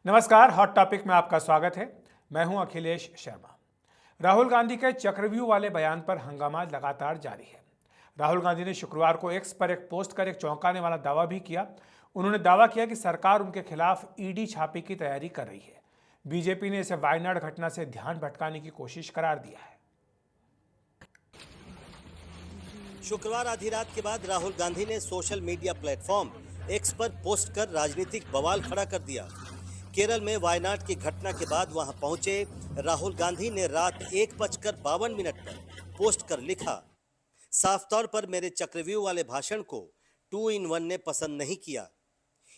नमस्कार, hot topic में आपका स्वागत है। मैं हूं अखिलेश शर्मा। राहुल गांधी के चक्रव्यूह वाले बयान पर हंगामा लगातार जारी है। राहुल गांधी ने शुक्रवार को एक्स पर एक पोस्ट कर एक चौंकाने वाला दावा भी किया। उन्होंने दावा किया कि सरकार उनके खिलाफ ईडी छापे की तैयारी कर रही है। बीजेपी ने इसे वायनाड घटना से ध्यान भटकाने की कोशिश करार दिया है। शुक्रवार आधी रात के बाद राहुल गांधी ने सोशल मीडिया प्लेटफॉर्म एक्स पर पोस्ट कर राजनीतिक बवाल खड़ा कर दिया। केरल में वायनाड की घटना के बाद वहां पहुंचे राहुल गांधी ने रात 1:52 पर पोस्ट कर लिखा, साफ तौर पर मेरे चक्रव्यूह वाले भाषण को 2 in 1 ने पसंद नहीं किया।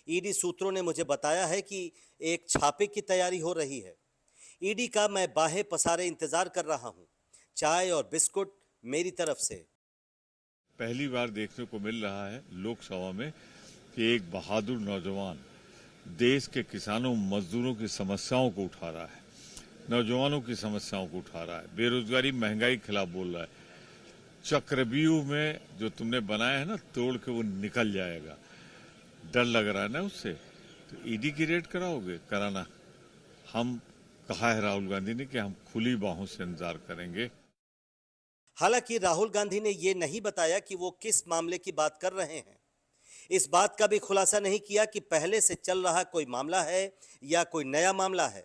ईडी सूत्रों ने मुझे बताया है कि एक छापे की तैयारी हो रही है। ईडी का मैं बाहें पसारे इंतजार कर रहा हूं। चाय और बिस्कुट मेरी तरफ से। पहली बार देखने को मिल रहा है लोकसभा में कि एक बहादुर नौजवान देश के किसानों मजदूरों की समस्याओं को उठा रहा है, नौजवानों की समस्याओं को उठा रहा है, बेरोजगारी महंगाई के खिलाफ बोल रहा है। चक्रव्यूह में जो तुमने बनाया है ना, तोड़ के वो निकल जाएगा। डर लग रहा है ना उससे, तो ईडी की रेड कराओगे? कराना। हम कहा है राहुल गांधी ने कि हम खुली बाहों से इंतजार करेंगे। हालांकि राहुल गांधी ने यह नहीं बताया कि वो किस मामले की बात कर रहे हैं। इस बात का भी खुलासा नहीं किया कि पहले से चल रहा कोई मामला है या कोई नया मामला है।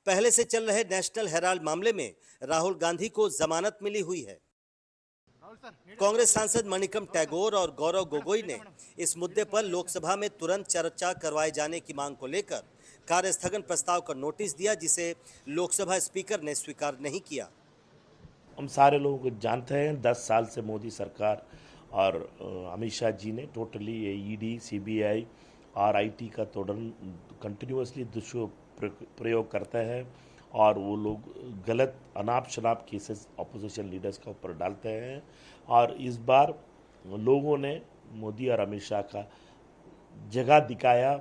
पहले से चल रहे नेशनल हेराल्ड मामले में राहुल गांधी को जमानत मिली हुई है। कांग्रेस सांसद मणिकम टैगोर और गौरव गोगोई ने इस मुद्दे पर लोकसभा में तुरंत चर्चा करवाए जाने की मांग को लेकर कार्यस्थगन प्रस्ताव का नोटिस दिया, जिसे लोकसभा स्पीकर ने स्वीकार नहीं किया। हम सारे लोगों को जानते हैं, 10 साल से मोदी सरकार और अमित शाह जी ने टोटली ईडी, सीबीआई और आईटी का कंटिन्यूसली दुष्प्रयोग करते हैं और वो लोग गलत अनाप शनाप केसेस अपोजिशन लीडर्स के ऊपर डालते हैं। और इस बार लोगों ने मोदी और अमित शाह का जगह दिखाया,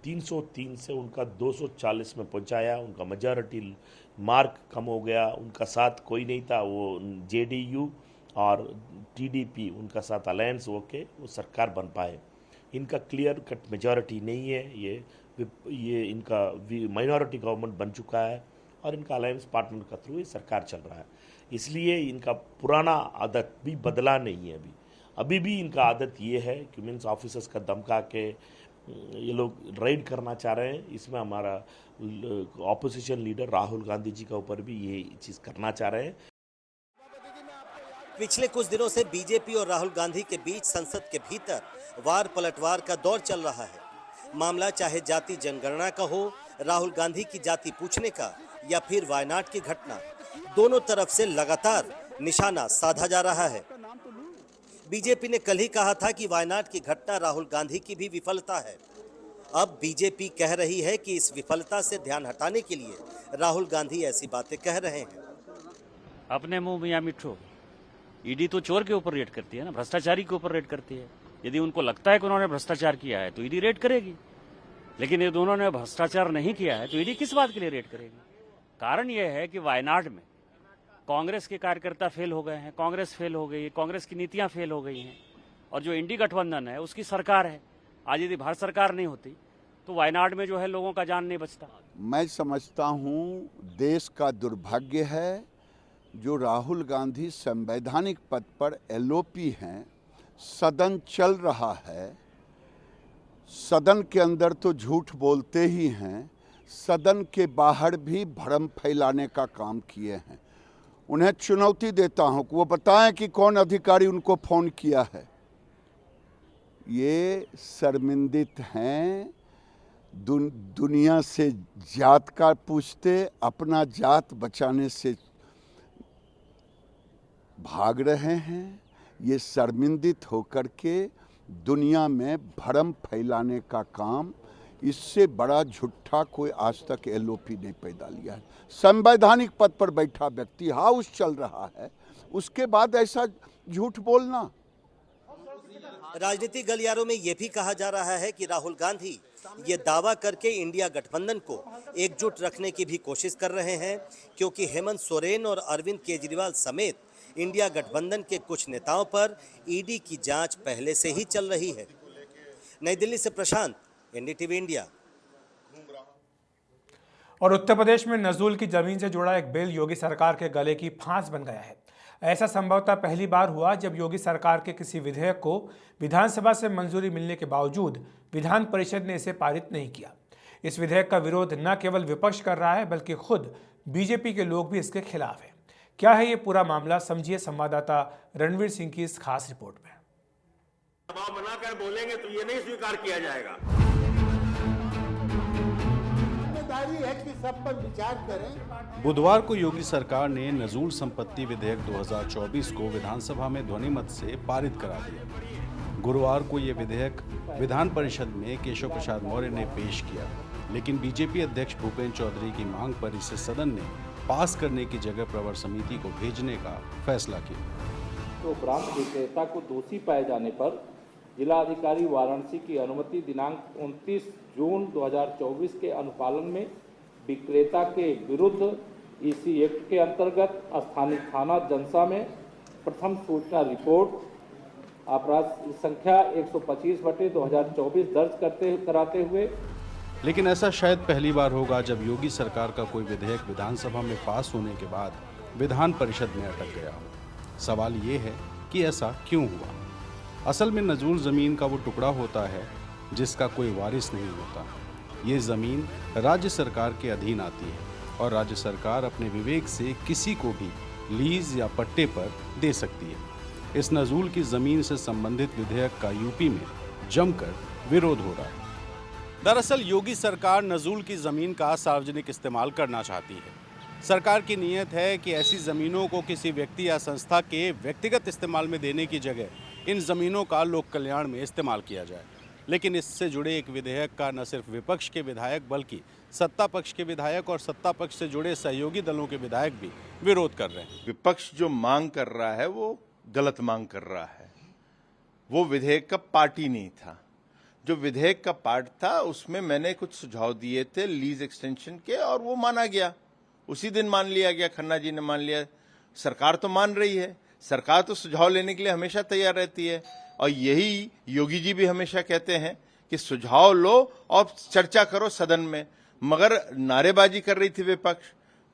303 से उनका 240 में पहुंचाया। उनका मेजॉरिटी मार्क कम हो गया, उनका साथ कोई नहीं था। वो जेडीयू और टीडीपी उनका साथ अलायंस होके वो सरकार बन पाए। इनका क्लियर कट मेजॉरिटी नहीं है, ये इनका माइनॉरिटी गवर्नमेंट बन चुका है और इनका अलायंस पार्टनर का थ्रू ये सरकार चल रहा है। इसलिए इनका पुराना आदत भी बदला नहीं है। अभी भी इनका आदत ये है कि मीन्स ऑफिसर्स का धमका के ये लोग राइड करना चाह रहे हैं। इसमें हमारा ऑपोजिशन लीडर राहुल गांधी जी के ऊपर भी ये चीज़ करना चाह रहे हैं। पिछले कुछ दिनों से बीजेपी और राहुल गांधी के बीच संसद के भीतर वार पलटवार का दौर चल रहा है। मामला चाहे जाति जनगणना का हो, राहुल गांधी की जाति पूछने का, या फिर वायनाड की घटना, दोनों तरफ से लगातार निशाना साधा जा रहा है। बीजेपी ने कल ही कहा था कि वायनाड की घटना राहुल गांधी की भी विफलता है। अब बीजेपी कह रही है कि इस विफलता से ध्यान हटाने के लिए राहुल गांधी ऐसी बातें कह रहे हैं। अपने मुंह मियां मिठो। ईडी तो चोर के ऊपर रेड करती है ना, भ्रष्टाचारी के ऊपर रेड करती है। यदि उनको लगता है कि उन्होंने भ्रष्टाचार किया है तो ईडी रेड करेगी, लेकिन यदि उन्होंने भ्रष्टाचार नहीं किया है तो ईडी किस बात के लिए रेड करेगी? कारण यह है कि वायनाड में कांग्रेस के कार्यकर्ता फेल हो गए हैं, कांग्रेस फेल हो गई है, कांग्रेस की नीतियां फेल हो गई हैं और जो इंडी गठबंधन है उसकी सरकार है। आज यदि भारत सरकार नहीं होती तो वायनाड में जो है लोगों का जान नहीं बचता। मैं समझता हूँ देश का दुर्भाग्य है जो राहुल गांधी संवैधानिक पद पर एलओपी हैं। सदन चल रहा है, सदन के अंदर तो झूठ बोलते ही हैं, सदन के बाहर भी भ्रम फैलाने का काम किए हैं। उन्हें चुनौती देता हूं कि वो बताएं कि कौन अधिकारी उनको फ़ोन किया है। ये शर्मिंदित हैं, दुनिया से जात का पूछते, अपना जात बचाने से भाग रहे हैं। ये शर्मिंदित होकर के दुनिया में भ्रम फैलाने का काम, इससे बड़ा झूठा कोई आज तक एलओपी नहीं पैदा लिया है। संवैधानिक पद पर बैठा व्यक्ति हाउस चल रहा है, उसके बाद ऐसा झूठ बोलना। राजनीतिक गलियारों में यह भी कहा जा रहा है कि राहुल गांधी ये दावा करके इंडिया गठबंधन को एकजुट रखने की भी कोशिश कर रहे हैं, क्योंकि हेमंत सोरेन और अरविंद केजरीवाल समेत इंडिया गठबंधन के कुछ नेताओं पर ईडी की जांच पहले से ही चल रही है। नई दिल्ली से प्रशांत, एनडीटीवी इंडिया। और उत्तर प्रदेश में नजूल की जमीन से जुड़ा एक बिल योगी सरकार के गले की फांस बन गया है। ऐसा संभवतः पहली बार हुआ जब योगी सरकार के किसी विधेयक को विधानसभा से मंजूरी मिलने के बावजूद विधान परिषद ने इसे पारित नहीं किया। इस विधेयक का विरोध न केवल विपक्ष कर रहा है बल्कि खुद बीजेपी के लोग भी इसके खिलाफ हैं। क्या है ये पूरा मामला, समझिए संवाददाता रणवीर सिंह की इस खास रिपोर्ट में। दबाव बनाकर बोलेंगे तो ये नहीं स्वीकार किया जाएगा। जिम्मेदारी है कि सब पर विचार करें। बुधवार को योगी सरकार ने नजूल संपत्ति विधेयक 2024 को विधानसभा में ध्वनिमत से पारित करा दिया। गुरुवार को ये विधेयक विधान परिषद में केशव प्रसाद मौर्य ने पेश किया, लेकिन बीजेपी अध्यक्ष भूपेंद्र चौधरी की मांग पर इसे सदन ने पास करने की जगह प्रवर समिति को भेजने का फैसला किया। तो उपरांत विक्रेता को दोषी पाए जाने पर जिलाधिकारी वाराणसी की अनुमति दिनांक 29 जून 2024 के अनुपालन में विक्रेता के विरुद्ध इसी एक्ट के अंतर्गत स्थानीय थाना जनसा में प्रथम सूचना रिपोर्ट अपराध संख्या 125/2024 दर्ज कराते हुए। लेकिन ऐसा शायद पहली बार होगा जब योगी सरकार का कोई विधेयक विधानसभा में पास होने के बाद विधान परिषद में अटक गया हो। सवाल ये है कि ऐसा क्यों हुआ। असल में नजूल ज़मीन का वो टुकड़ा होता है जिसका कोई वारिस नहीं होता। ये ज़मीन राज्य सरकार के अधीन आती है और राज्य सरकार अपने विवेक से किसी को भी लीज या पट्टे पर दे सकती है। इस नजूल की ज़मीन से संबंधित विधेयक का यूपी में जमकर विरोध हो रहा है। दरअसल योगी सरकार नजूल की ज़मीन का सार्वजनिक इस्तेमाल करना चाहती है। सरकार की नीयत है कि ऐसी ज़मीनों को किसी व्यक्ति या संस्था के व्यक्तिगत इस्तेमाल में देने की जगह इन ज़मीनों का लोक कल्याण में इस्तेमाल किया जाए। लेकिन इससे जुड़े एक विधेयक का न सिर्फ विपक्ष के विधायक बल्कि सत्ता पक्ष के विधायक और सत्ता पक्ष से जुड़े सहयोगी दलों के विधायक भी विरोध कर रहे हैं। विपक्ष जो मांग कर रहा है वो गलत मांग कर रहा है। वो विधेयक का पार्ट ही नहीं था। जो विधेयक का पार्ट था उसमें मैंने कुछ सुझाव दिए थे लीज एक्सटेंशन के और वो माना गया, उसी दिन मान लिया गया। खन्ना जी ने मान लिया। सरकार तो मान रही है। सरकार तो सुझाव लेने के लिए हमेशा तैयार रहती है और यही योगी जी भी हमेशा कहते हैं कि सुझाव लो और चर्चा करो सदन में। मगर नारेबाजी कर रही थी विपक्ष,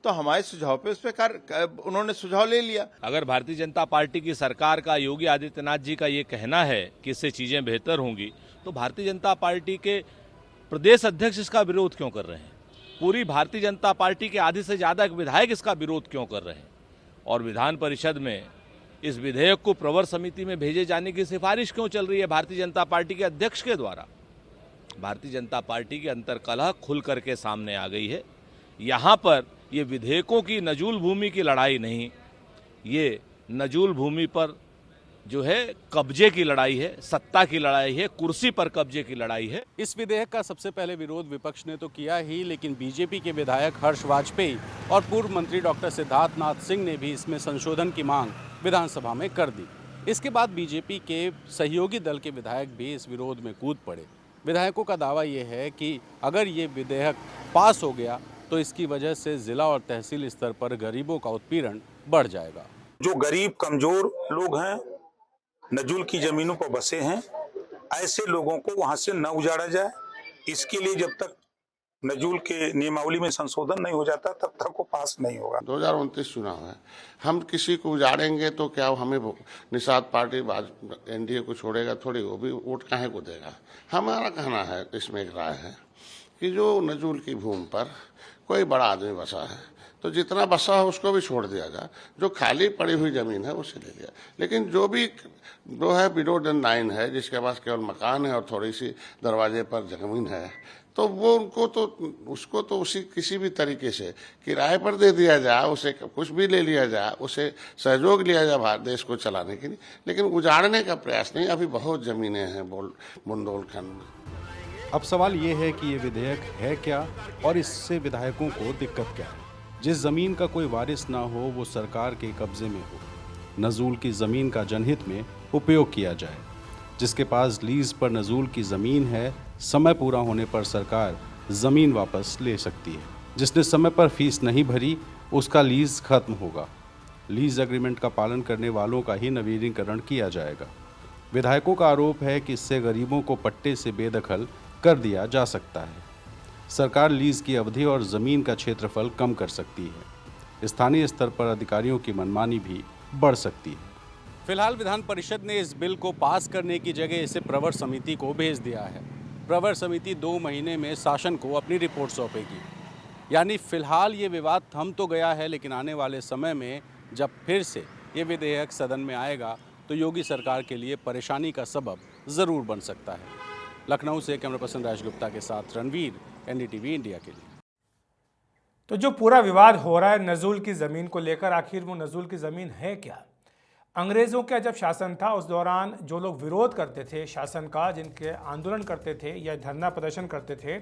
तो हमारे सुझाव पे उस पर उन्होंने सुझाव ले लिया। अगर भारतीय जनता पार्टी की सरकार का, योगी आदित्यनाथ जी का ये कहना है कि इससे चीजें बेहतर होंगी, तो भारतीय जनता पार्टी के प्रदेश अध्यक्ष इसका विरोध क्यों कर रहे हैं? पूरी भारतीय जनता पार्टी के आधे से ज्यादा विधायक इसका विरोध क्यों कर रहे हैं? और विधान परिषद में इस विधेयक को प्रवर समिति में भेजे जाने की सिफारिश क्यों चल रही है भारतीय जनता पार्टी के अध्यक्ष के द्वारा? भारतीय जनता पार्टी की अंतर्कलह खुल करके सामने आ गई है। यहाँ पर ये विधेयकों की नजूल भूमि की लड़ाई नहीं, ये नजूल भूमि पर जो है कब्जे की लड़ाई है, सत्ता की लड़ाई है, कुर्सी पर कब्जे की लड़ाई है। इस विधेयक का सबसे पहले विरोध विपक्ष ने तो किया ही, लेकिन बीजेपी के विधायक हर्ष वाजपेयी और पूर्व मंत्री डॉक्टर सिद्धार्थनाथ सिंह ने भी इसमें संशोधन की मांग विधानसभा में कर दी। इसके बाद बीजेपी के सहयोगी दल के विधायक भी इस विरोध में कूद पड़े। विधायकों का दावा यह है कि अगर ये विधेयक पास हो गया तो इसकी वजह से जिला और तहसील स्तर पर गरीबों का उत्पीड़न बढ़ जाएगा। जो गरीब कमजोर लोग हैं, नजूल की जमीनों पर बसे हैं, ऐसे लोगों को वहां से न उजाड़ा जाए। इसके लिए जब तक नजूल के नियमावली में संशोधन नहीं हो जाता तब तक वो पास नहीं होगा। 2029 चुनाव है, हम किसी को उजाड़ेंगे तो क्या हमें निषाद पार्टी एनडीए को छोड़ेगा थोड़ी, वो भी वोट काहे को देगा। हमारा कहना है, इसमें एक राय है कि जो नजूल की भूमि पर कोई बड़ा आदमी बसा है तो जितना बसा है उसको भी छोड़ दिया जाए, जो खाली पड़ी हुई जमीन है उसे ले लिया। लेकिन जो भी जो है बिलो 9 है, जिसके पास केवल मकान है और थोड़ी सी दरवाजे पर जमीन है, तो वो उसको तो उसी किसी भी तरीके से किराए पर दे दिया जाए, उसे कुछ भी ले लिया जाए, उसे सहयोग लिया जाए भारत देश को चलाने के लिए, लेकिन उजाड़ने का प्रयास नहीं। अभी बहुत जमीनें हैं बुंदेलखंड में। अब सवाल ये है कि ये विधेयक है क्या और इससे विधायकों को दिक्कत क्या है? जिस जमीन का कोई वारिस ना हो वो सरकार के कब्जे में हो, नजूल की जमीन का जनहित में उपयोग किया जाए। जिसके पास लीज पर नजूल की जमीन है, समय पूरा होने पर सरकार जमीन वापस ले सकती है। जिसने समय पर फीस नहीं भरी उसका लीज खत्म होगा। लीज एग्रीमेंट का पालन करने वालों का ही नवीनीकरण किया जाएगा। विधायकों का आरोप है कि इससे गरीबों को पट्टे से बेदखल कर दिया जा सकता है। सरकार लीज की अवधि और ज़मीन का क्षेत्रफल कम कर सकती है। स्थानीय स्तर पर अधिकारियों की मनमानी भी बढ़ सकती है। फिलहाल विधान परिषद ने इस बिल को पास करने की जगह इसे प्रवर समिति को भेज दिया है। प्रवर समिति 2 महीने में शासन को अपनी रिपोर्ट सौंपेगी। यानी फिलहाल ये विवाद थम तो गया है, लेकिन आने वाले समय में जब फिर से ये विधेयक सदन में आएगा तो योगी सरकार के लिए परेशानी का सबब ज़रूर बन सकता है। लखनऊ से कैमरा पर्सन राज गुप्ता के साथ रणवीर, एनडीटीवी इंडिया के लिए। तो जो पूरा विवाद हो रहा है नज़ुल की ज़मीन को लेकर, आखिर वो नज़ुल की ज़मीन है क्या? अंग्रेज़ों का जब शासन था उस दौरान जो लोग विरोध करते थे शासन का, जिनके आंदोलन करते थे या धरना प्रदर्शन करते थे,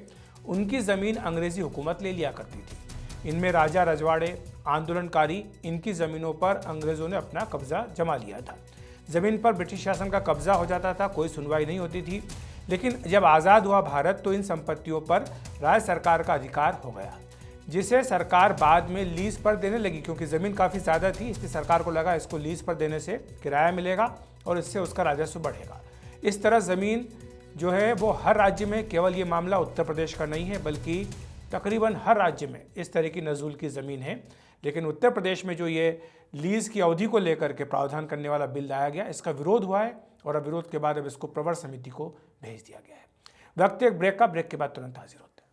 उनकी ज़मीन अंग्रेज़ी हुकूमत ले लिया करती थी। इनमें राजा रजवाड़े, आंदोलनकारी, इनकी ज़मीनों पर अंग्रेज़ों ने अपना कब्ज़ा जमा लिया था। ज़मीन पर ब्रिटिश शासन का कब्ज़ा हो जाता था, कोई सुनवाई नहीं होती थी। लेकिन जब आज़ाद हुआ भारत तो इन संपत्तियों पर राज्य सरकार का अधिकार हो गया, जिसे सरकार बाद में लीज पर देने लगी। क्योंकि ज़मीन काफ़ी ज़्यादा थी, इसलिए सरकार को लगा इसको लीज पर देने से किराया मिलेगा और इससे उसका राजस्व बढ़ेगा। इस तरह ज़मीन जो है वो हर राज्य में, केवल ये मामला उत्तर प्रदेश का नहीं है बल्कि तकरीबन हर राज्य में इस तरह की नज़ुल की ज़मीन है। लेकिन उत्तर प्रदेश में जो ये लीज की अवधि को लेकर के प्रावधान करने वाला बिल लाया गया, इसका विरोध हुआ है और अब विरोध के बाद अब इसको प्रवर समिति को भेज दिया गया है। वक्त एक ब्रेक का, ब्रेक के बाद तुरंत हाजिर होते हैं।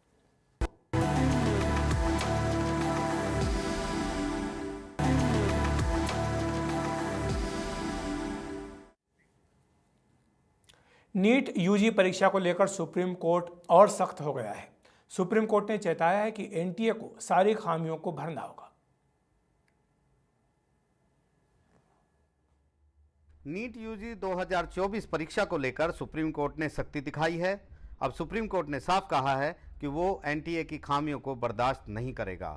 नीट यूजी परीक्षा को लेकर सुप्रीम कोर्ट और सख्त हो गया है। सुप्रीम कोर्ट ने चेताया है कि एनटीए को सारी खामियों को भरना होगा। नीट यूजी 2024 परीक्षा को लेकर सुप्रीम कोर्ट ने सख्ती दिखाई है। अब सुप्रीम कोर्ट ने साफ कहा है कि वो एनटीए की खामियों को बर्दाश्त नहीं करेगा।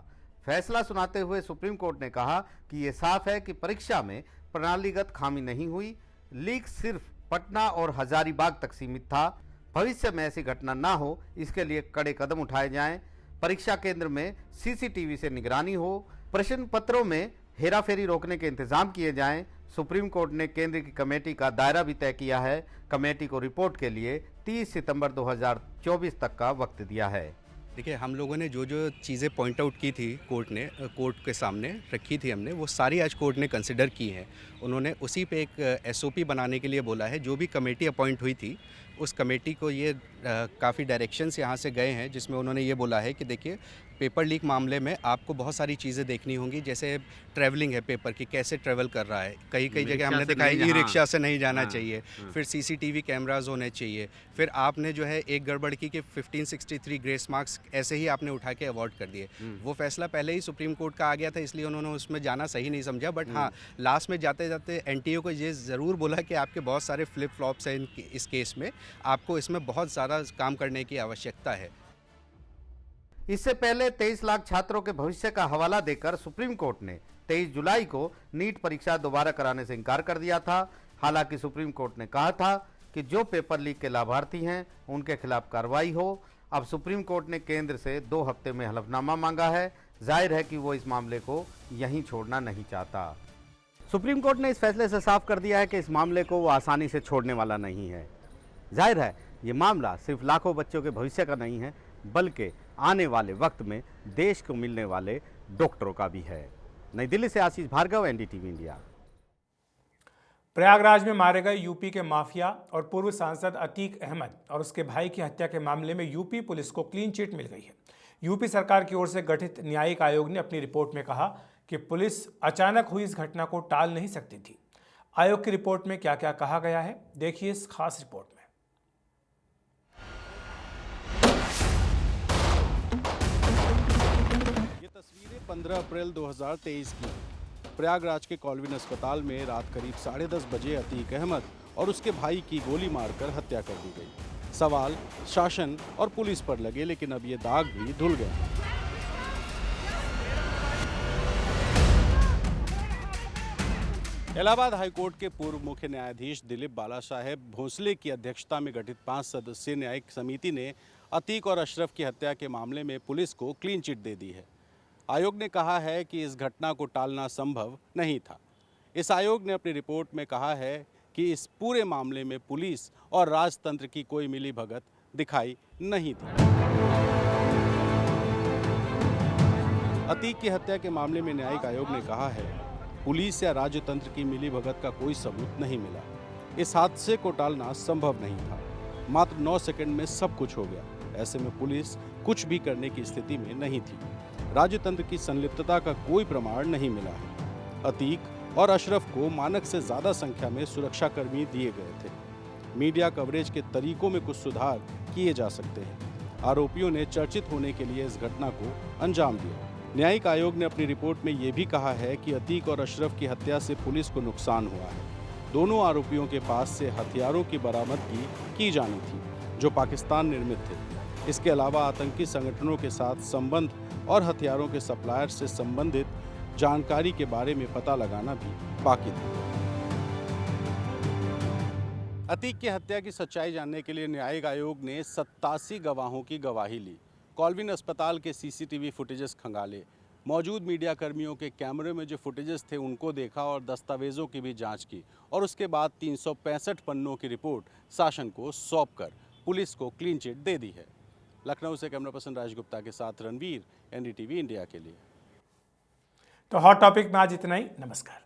फैसला सुनाते हुए सुप्रीम कोर्ट ने कहा कि ये साफ है कि परीक्षा में प्रणालीगत खामी नहीं हुई, लीक सिर्फ पटना और हजारीबाग तक सीमित था। भविष्य में ऐसी घटना ना हो, इसके लिए कड़े कदम उठाए जाएं। परीक्षा केंद्र में सीसीटीवी से निगरानी हो, प्रश्न पत्रों में हेराफेरी रोकने के इंतजाम किए जाएं। सुप्रीम कोर्ट ने केंद्र की कमेटी का दायरा भी तय किया है। कमेटी को रिपोर्ट के लिए 30 सितंबर 2024 तक का वक्त दिया है। देखिए, हम लोगों ने जो जो चीज़ें पॉइंट आउट की थी कोर्ट के सामने रखी थी हमने, वो सारी आज कोर्ट ने कंसिडर की हैं। उन्होंने उसी पे एक एसओपी बनाने के लिए बोला है। जो भी कमेटी अपॉइंट हुई थी उस कमेटी को ये काफ़ी डायरेक्शंस यहाँ से गए हैं, जिसमें उन्होंने ये बोला है कि देखिए, पेपर लीक मामले में आपको बहुत सारी चीज़ें देखनी होंगी। जैसे ट्रैवलिंग है पेपर की, कैसे ट्रैवल कर रहा है। कई जगह हमने देखा है ई रिक्शा से नहीं जाना चाहिए। फिर सीसीटीवी कैमराज होने चाहिए। फिर आपने जो है एक गड़बड़ की कि 1563 ग्रेस मार्क्स ऐसे ही आपने उठा के अवॉर्ड कर दिए। वो फैसला पहले ही सुप्रीम कोर्ट का आ गया था, इसलिए उन्होंने उसमें जाना सही नहीं समझा। बट हाँ, लास्ट में जाते जाते एनटीए को ये ज़रूर बोला कि आपके बहुत सारे फ्लिप फ्लॉप्स हैं इस केस में, आपको इसमें बहुत ज़्यादा काम करने की आवश्यकता है। इससे पहले 23 लाख छात्रों के भविष्य का हवाला देकर सुप्रीम कोर्ट ने 23 जुलाई को नीट परीक्षा दोबारा कराने से इनकार कर दिया था। हालांकि सुप्रीम कोर्ट ने कहा था कि जो पेपर लीक के लाभार्थी हैं उनके खिलाफ कार्रवाई हो। अब सुप्रीम कोर्ट ने केंद्र से 2 हफ्ते में हलफनामा मांगा है। जाहिर है कि वो इस मामले को यहीं छोड़ना नहीं चाहता। सुप्रीम कोर्ट ने इस फैसले से साफ कर दिया है कि इस मामले को वो आसानी से छोड़ने वाला नहीं है। जाहिर है ये मामला सिर्फ लाखों बच्चों के भविष्य का नहीं है, बल्कि आने वाले वक्त में देश को मिलने वाले डॉक्टरों का भी है। नई दिल्ली से आशीष भार्गव, एनडीटीवी इंडिया। प्रयागराज में मारे गए यूपी के माफिया और पूर्व सांसद अतीक अहमद और उसके भाई की हत्या के मामले में यूपी पुलिस को क्लीन चिट मिल गई है। यूपी सरकार की ओर से गठित न्यायिक आयोग ने अपनी रिपोर्ट में कहा कि पुलिस अचानक हुई इस घटना को टाल नहीं सकती थी। आयोग की रिपोर्ट में क्या क्या कहा गया है, देखिए इस खास रिपोर्ट में। ये तस्वीरें 15 अप्रैल 2023 की। प्रयागराज के कॉलविन अस्पताल में रात करीब 10:30 बजे अतीक अहमद और उसके भाई की गोली मारकर हत्या कर दी गई। सवाल शासन और पुलिस पर लगे, लेकिन अब ये दाग भी धुल गया। इलाहाबाद हाईकोर्ट के पूर्व मुख्य न्यायाधीश दिलीप बालासाहेब भोसले की अध्यक्षता में गठित 5 सदस्यीय न्यायिक समिति ने अतीक और अशरफ की हत्या के मामले में पुलिस को क्लीन चिट दे दी है। आयोग ने कहा है कि इस घटना को टालना संभव नहीं था। इस आयोग ने अपनी रिपोर्ट में कहा है कि इस पूरे मामले में पुलिस और राजतंत्र की कोई मिलीभगत दिखाई नहीं थी। अतीक की हत्या के मामले में न्यायिक आयोग ने कहा है, पुलिस या राज्य तंत्र की मिलीभगत का कोई सबूत नहीं मिला। इस हादसे को टालना संभव नहीं था। मात्र 9 सेकंड में सब कुछ हो गया। ऐसे में पुलिस कुछ भी करने की स्थिति में नहीं थी। राज्य तंत्र की संलिप्तता का कोई प्रमाण नहीं मिला है। अतीक और अशरफ को मानक से ज्यादा संख्या में सुरक्षाकर्मी दिए गए थे। मीडिया कवरेज के तरीकों में कुछ सुधार किए जा सकते हैं। आरोपियों ने चर्चित होने के लिए इस घटना को अंजाम दिया। न्यायिक आयोग ने अपनी रिपोर्ट में ये भी कहा है कि अतीक और अशरफ की हत्या से पुलिस को नुकसान हुआ है। दोनों आरोपियों के पास से हथियारों की बरामदगी की जानी थी, जो पाकिस्तान निर्मित थे। इसके अलावा आतंकी संगठनों के साथ संबंध और हथियारों के सप्लायर से संबंधित जानकारी के बारे में पता लगाना भी बाकी था। अतीक की हत्या की सच्चाई जानने के लिए न्यायिक आयोग ने 87 गवाहों की गवाही ली। कॉल्विन अस्पताल के सीसीटीवी फुटेजेस खंगाले, मौजूद मीडिया कर्मियों के कैमरे में जो फुटेजेस थे उनको देखा और दस्तावेजों की भी जांच की और उसके बाद 365 पन्नों की रिपोर्ट शासन को सौंपकर पुलिस को क्लीन चिट दे दी है। लखनऊ से कैमरा पर्सन राज गुप्ता के साथ रणवीर, एनडीटीवी इंडिया के लिए। तो हॉट टॉपिक में आज इतना ही। नमस्कार।